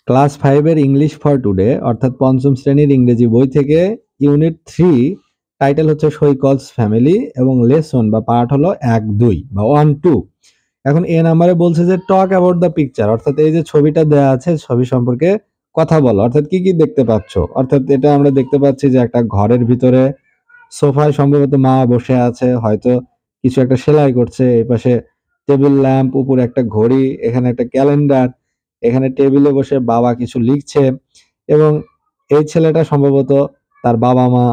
Class 5 এর English for today অর্থাৎ পঞ্চম শ্রেণীর ইংরেজি বই থেকে ইউনিট 3 টাইটেল হচ্ছে সৈকতস ফ্যামিলি এবং লেসন বা পার্ট হলো 1-2 বা 1-2। এখন এ নাম্বারে বলছে যে টক অ্যাবাউট দ্য পিকচার, অর্থাৎ এই যে ছবিটা দেওয়া আছে ছবি সম্পর্কে কথা বলো, অর্থাৎ কি কি দেখতে পাচ্ছ। অর্থাৎ এটা আমরা দেখতে পাচ্ছি যে একটা ঘরের ভিতরে সোফায় সম্ভবত মা বসে আছে, হয়তো কিছু একটা সেলাই করছে। এই পাশে টেবিল ল্যাম্প, উপরে একটা ঘড়ি, এখানে একটা ক্যালেন্ডার, এখানে টেবিলে বসে বাবা কিছু লিখছে এবং এই ছেলেটা সম্ভবত তার বাবা মা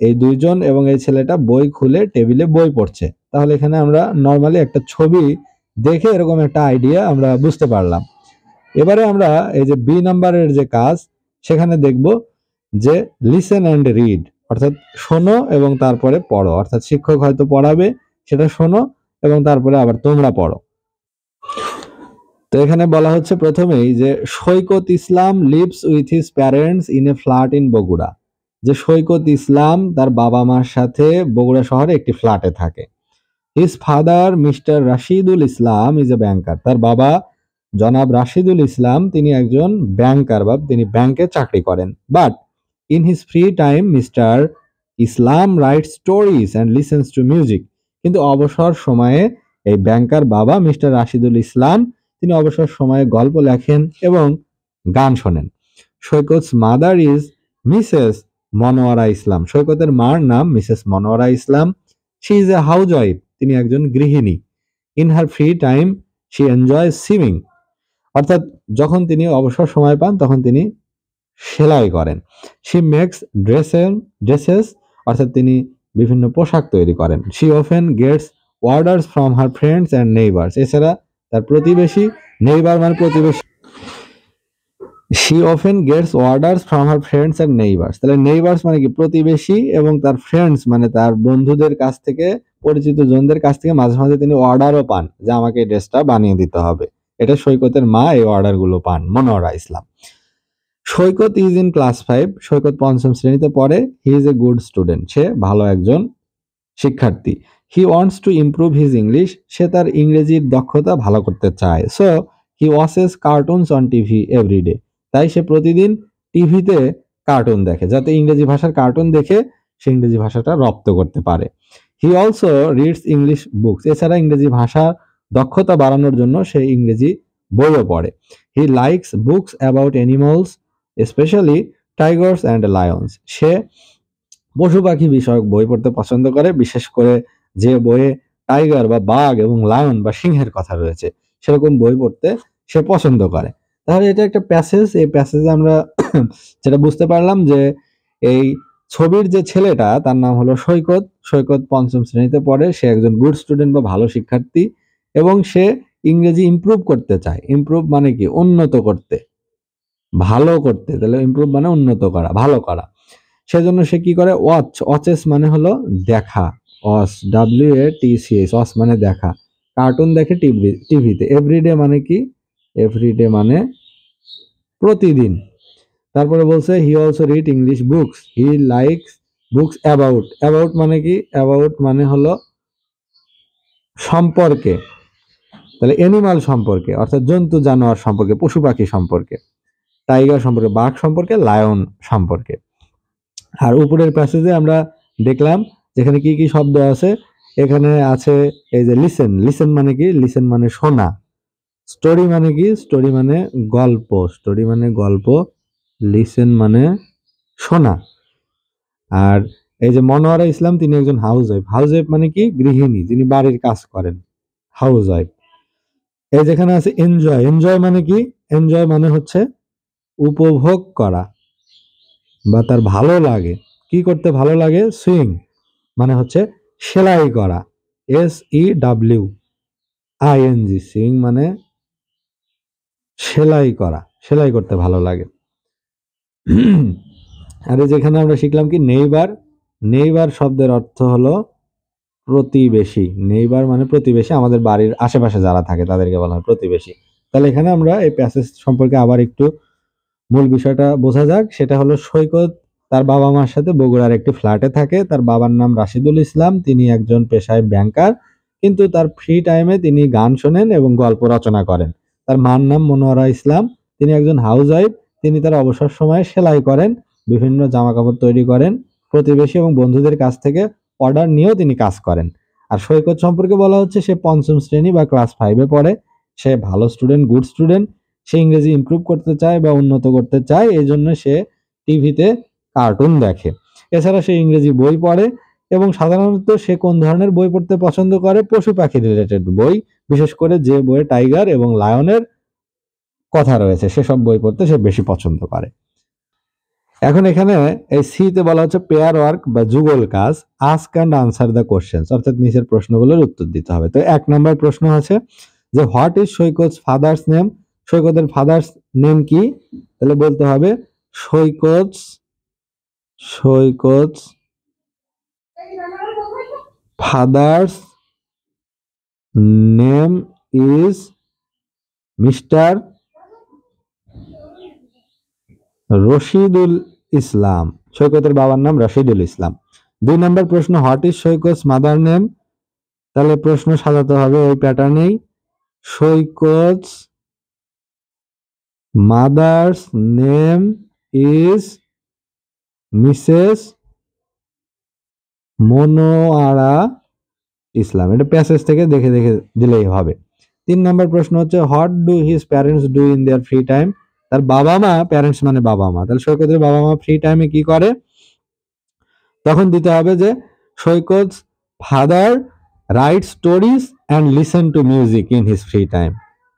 এই দুইজন, এবং এই ছেলেটা বই খুলে টেবিলে বই পড়ছে। তাহলে এখানে আমরা নর্মালি একটা ছবি দেখে এরকম একটা আইডিয়া আমরা বুঝতে পারলাম। এবারে আমরা এই যে বি নাম্বারের যে কাজ সেখানে দেখব যে লিসেন অ্যান্ড রিড, অর্থাৎ শোনো এবং তারপরে পড়ো। অর্থাৎ শিক্ষক হয়তো পড়াবে, সেটা শোনো এবং তারপরে আবার তোমরা পড়ো। তো এখানে বলা হচ্ছে প্রথমেই যে Saikat Islam lives with his parents in a flat in Bogura. যে সৈকত ইসলাম তার বাবা মার সাথে বগুড়া শহরে একটি ফ্ল্যাটে থাকে। His father mister Rashidul Islam is a banker. তার বাবা জনাব রাশিদুল ইসলাম তিনি একজন ব্যাংকার বা তিনি ব্যাংকে চাকরি করেন। But in his free time mister Islam right stories and listens to music. কিন্তু অবসর সময়ে এই ব্যাংকার বাবা মিস্টার রাশিদুল ইসলাম তিনি অবসর সময়ে গল্প লেখেন এবং গান শোনেন। Saikat's mother is Mrs Monowara Islam. সৈকতের মার নাম Mrs Monowara Islam. She is a housewife, তিনি একজন গৃহিণী। In her free time she enjoy swimming, অর্থাৎ যখন তিনি অবসর সময় পান তখন তিনি সেলাই করেন। শি মেক্স ড্রেসেস, অর্থাৎ তিনি বিভিন্ন পোশাক তৈরি করেন। She often gets orders from her friends and neighbours. এছাড়া তার প্রতিবেশী, নেইবার মানে প্রতিবেশী, she often gets orders from her friends and neighbours. তাহলে নেইবার্স মানে কি প্রতিবেশী, এবং তার ফ্রেন্ডস মানে তার বন্ধুদের কাছ থেকে, পরিচিত জনদের কাছ থেকে মাঝে মাঝে তিনি অর্ডারও পান যে আমাকে এই ড্রেসটা বানিয়ে দিতে হবে। এটা সৈকতের মা এই অর্ডারগুলো পান, Monowara Islam. Saikat is in class 5, Saikat পঞ্চম শ্রেণীতে পড়ে। He is a good student, সে ভালো একজন শিক্ষার্থী। He wants to improve his English, সে তার ইংরেজির দক্ষতা ভালো করতে চায়। So he watches cartoons on TV everyday, তাই সে প্রতিদিন টিভিতে কার্টুন দেখে, যাতে ইংরেজি ভাষার কার্টুন দেখে সে ইংরেজি ভাষাটা রপ্ত করতে পারে। He also reads English books, এছাড়া ইংরেজি ভাষা দক্ষতা বাড়ানোর জন্য সে ইংরেজি বইও পড়ে। He likes books about animals specially tigers and lions, সে পশু পাখি বিষয়ক বই পড়তে পছন্দ করে, বিশেষ করে যে বইয়ে টাইগার বা বাঘ এবং লায়ন বা সিংহের কথা রয়েছে সেরকম বই পড়তে সে পছন্দ করে। তাহলে এটা একটা প্যাসেজ, এই প্যাসেজে আমরা যেটা বুঝতে পারলাম যে এই ছবির যে ছেলেটা তার নাম হলো সৈকত। সৈকত পঞ্চম শ্রেণীতে পড়ে, সে একজন গুড স্টুডেন্ট বা ভালো শিক্ষার্থী এবং সে ইংরেজি ইমপ্রুভ করতে চায়। ইমপ্রুভ মানে কি উন্নত করতে, ভালো করতে, তাহলে ইমপ্রুভ মানে উন্নত করা, ভালো করা। সেজন্য সে কি করে, ওয়াচেস মানে হলো দেখা, WATCH, ওয়াচ মানে দেখা, কার্টুন দেখে টিভিতে। এভরিডে মানে কি, এভরিডে মানে প্রতিদিন। তারপরে বলছে he also read English books, he likes books about মানে কি, অ্যাবাউট মানে হলো সম্পর্কে, তাহলে অ্যানিমাল সম্পর্কে, অর্থাৎ জন্তু জানোয়ার সম্পর্কে, পশু পাখি সম্পর্কে, টাইগার সম্পর্কে, বাঘ সম্পর্কে, লায়ন সম্পর্কে। আর উপরের প্যাসেজে আমরা দেখলাম যেখানে কি কি শব্দ আছে। এখানে আছে এই যে লিসেন, লিসেন মানে কি, লিসেন মানে শোনা। স্টোরি মানে কি, স্টোরি মানে গল্প, স্টোরি মানে গল্প, লিসেন মানে শোনা। আর এই যে মনোয়ারা ইসলাম তিনি একজন হাউস ওয়াইফ, হাউস ওয়াইফ মানে কি গৃহিণী, যিনি বাড়ির কাজ করেন, হাউস ওয়াইফ। এই যেখানে আছে এনজয়, এনজয় মানে কি, এনজয় মানে হচ্ছে উপভোগ করা বা তার ভালো লাগে। কি করতে ভালো লাগে, সুইং মানে হচ্ছে সেলাই করা, SEWING, সুইং মানে সেলাই করা, সেলাই করতে ভালো লাগে। আর যেখানে আমরা শিখলাম কি নেইবার, নেইবার শব্দের অর্থ হলো প্রতিবেশী। নেইবার মানে প্রতিবেশী, আমাদের বাড়ির আশেপাশে যারা থাকে তাদেরকে বলা হয় প্রতিবেশী। তাহলে এখানে আমরা এই প্যাসেজ সম্পর্কে আবার একটু মূল বিষয়টা বোঝা যাক। সেটা হলো সৈকত তার বাবা মার সাথে বগুড়ার একটি ফ্ল্যাটে থাকে। তার বাবার নাম রাশিদুল ইসলাম, তিনি একজন পেশায় ব্যাংকার, কিন্তু তার ফ্রি টাইমে তিনি গান শোনেন এবং গল্প রচনা করেন। তার মার নাম মনোয়ারা ইসলাম, তিনি একজন হাউসওয়াইফ। তিনি তার অবসর সময়ে সেলাই করেন, বিভিন্ন জামা কাপড় তৈরি করেন, প্রতিবেশী এবং বন্ধুদের কাছ থেকে অর্ডার নিয়েও তিনি কাজ করেন। আর সৈকত সম্পর্কে বলা হচ্ছে সে পঞ্চম শ্রেণী বা ক্লাস 5-এ পড়ে। সে ভালো স্টুডেন্ট, গুড স্টুডেন্ট। সে ইংরেজি ইমপ্রুভ করতে চায় বা উন্নত করতে চায়, এই জন্য সে টিভিতে কার্টুন দেখে। এছাড়া সে ইংরেজি বই পড়ে এবং সাধারণত সে কোন ধরনের বই পড়তে পছন্দ করে? পশু পাখি রিলেটেড বই, বিশেষ করে যে বইয়ে টাইগার এবং লায়নের কথা রয়েছে সেসব বই পড়তে সে বেশি পছন্দ করে। এখন এখানে এই সি তে বলা হচ্ছে পেয়ার ওয়ার্ক বা যুগল কাজ, ask and answer the questions, অর্থাৎ নিচের প্রশ্নগুলোর উত্তর দিতে হবে। তো 1 নম্বর প্রশ্ন আছে যে what is Saikat father's name? সৈকতের ফাদার্স নেম কি? তাহলে বলতে হবে Saikat father's name is mister Rashidul Islam. সৈকতের বাবার নাম রশিদুল ইসলাম। 2 নম্বর প্রশ্ন what is Saikat mother name? তাহলে প্রশ্ন সাজাতে হবে ওই প্যাটার্নেই। Saikat mother's name is Mrs Monowara Islam. এটা প্যাসেজ থেকে দেখে দেখে দিলেই হবে। 3 নম্বর প্রশ্ন হচ্ছে what do his parents do in their free time? তার বাবা মা, প্যারেন্টস মানে বাবা মা, তাহলে সৈকতের বাবা মা ফ্রি টাইমে কি করে? তখন দিতে হবে যে Saikat father write stories and listen to music in his free time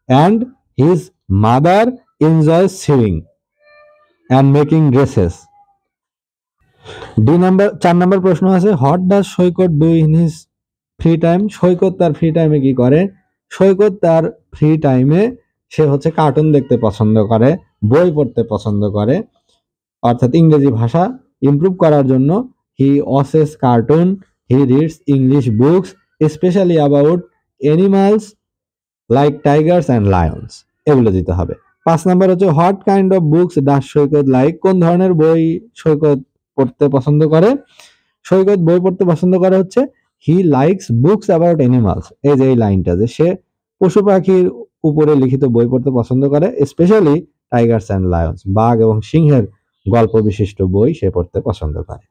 and his mother enjoy sewing and making dresses. 4 নম্বর প্রশ্ন আছে what does Saikat do in his free time? Saikat তার ফ্রি টাইমে কি করে? সৈকত তার ফ্রি টাইমে সে হচ্ছে কার্টুন দেখতে পছন্দ করে, বই পড়তে পছন্দ করে, অর্থাৎ ইংরেজি ভাষা ইমপ্রুভ করার জন্য he watches cartoon, he reads English books specially about animals like Tigers and Lions. এগুলো দিতে হবে। 5 নম্বর হচ্ছে what kind of books does Saikat like? কোন ধরনের বই সৈকত পড়তে পছন্দ করে? সৈকত বই পড়তে পছন্দ করে হচ্ছে হি লাইকস বুকস অ্যাবাউট অ্যানিমালস। এই যে এই লাইনটা, যে সে পশু পাখির উপরে লিখিত বই পড়তে পছন্দ করে, স্পেশালি টাইগার্স অ্যান্ড লায়ন্স, বাঘ এবং সিংহের গল্প বিশিষ্ট বই সে পড়তে পছন্দ করে।